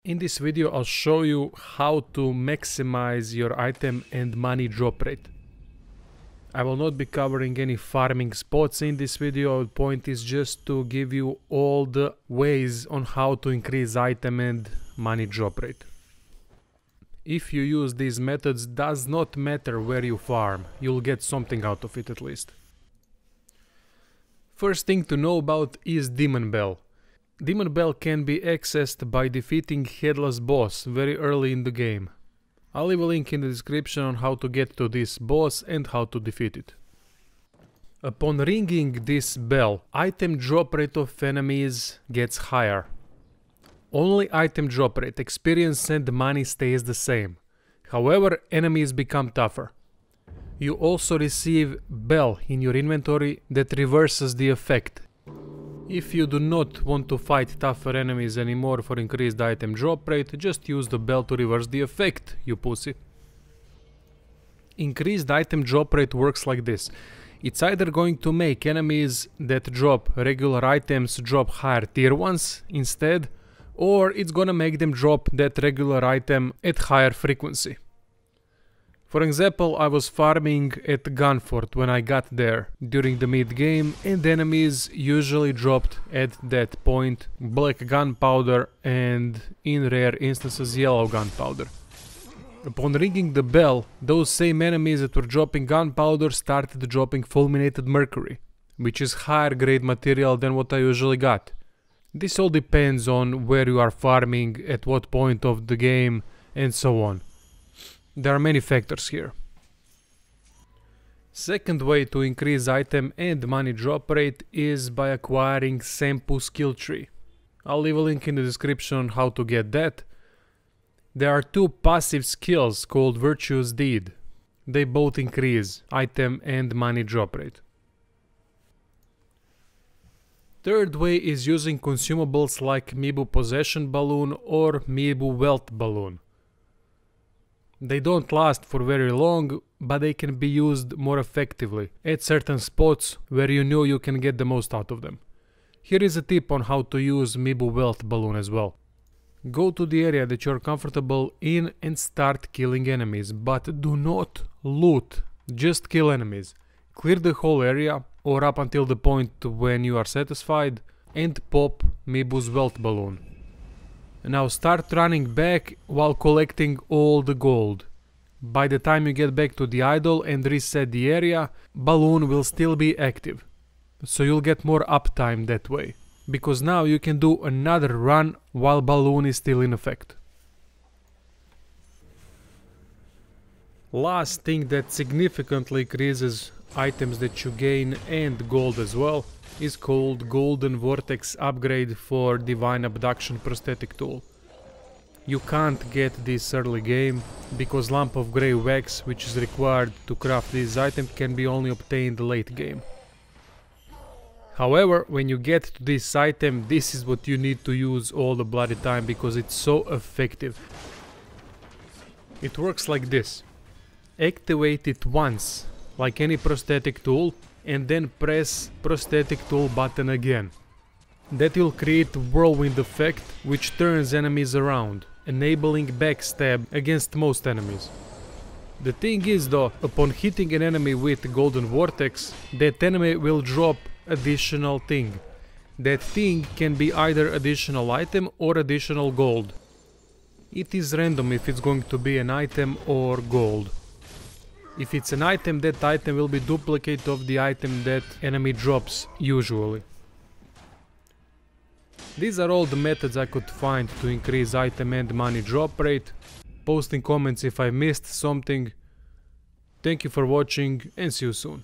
In this video I'll show you how to maximize your item and money drop rate. I will not be covering any farming spots in this video. The point is just to give you all the ways on how to increase item and money drop rate. If you use these methods, does not matter where you farm, you'll get something out of it at least. First thing to know about is Demon Bell. Demon Bell can be accessed by defeating Headless boss very early in the game. I'll leave a link in the description on how to get to this boss and how to defeat it. Upon ringing this bell, item drop rate of enemies gets higher. Only item drop rate, experience and money stays the same. However, enemies become tougher. You also receive bell in your inventory that reverses the effect. If you do not want to fight tougher enemies anymore for increased item drop rate, just use the bell to reverse the effect, you pussy. Increased item drop rate works like this. It's either going to make enemies that drop regular items drop higher tier ones instead, or it's gonna make them drop that regular item at higher frequency. For example, I was farming at Gunfort when I got there during the mid-game, and enemies usually dropped at that point black gunpowder and in rare instances yellow gunpowder. Upon ringing the bell, those same enemies that were dropping gunpowder started dropping fulminated mercury, which is higher grade material than what I usually got. This all depends on where you are farming, at what point of the game, and so on. There are many factors here. Second way to increase item and money drop rate is by acquiring Senpu skill tree. I'll leave a link in the description on how to get that. There are two passive skills called Virtuous Deed. They both increase item and money drop rate. Third way is using consumables like Mibu Possession Balloon or Mibu Wealth Balloon. They don't last for very long, but they can be used more effectively at certain spots where you know you can get the most out of them. Here is a tip on how to use Mibu Wealth Balloon as well. Go to the area that you're comfortable in and start killing enemies, but do not loot, just kill enemies. Clear the whole area or up until the point when you are satisfied and pop Mibu's Wealth Balloon. Now start running back while collecting all the gold. By the time you get back to the idol and reset the area, balloon will still be active. So you'll get more uptime that way. Because now you can do another run while balloon is still in effect. Last thing that significantly increases items that you gain and gold as well is called Golden Vortex upgrade for Divine Abduction prosthetic tool. You can't get this early game because lump of grey wax, which is required to craft this item, can be only obtained late game. However, when you get to this item, this is what you need to use all the bloody time because it's so effective. It works like this. Activate it once, like any prosthetic tool, and then press prosthetic tool button again. That will create whirlwind effect which turns enemies around, enabling backstab against most enemies. The thing is though, upon hitting an enemy with Golden Vortex, that enemy will drop additional thing. That thing can be either additional item or additional gold. It is random if it's going to be an item or gold. If it's an item, that item will be duplicate of the item that enemy drops usually. These are all the methods I could find to increase item and money drop rate. Post in comments if I missed something. Thank you for watching and see you soon.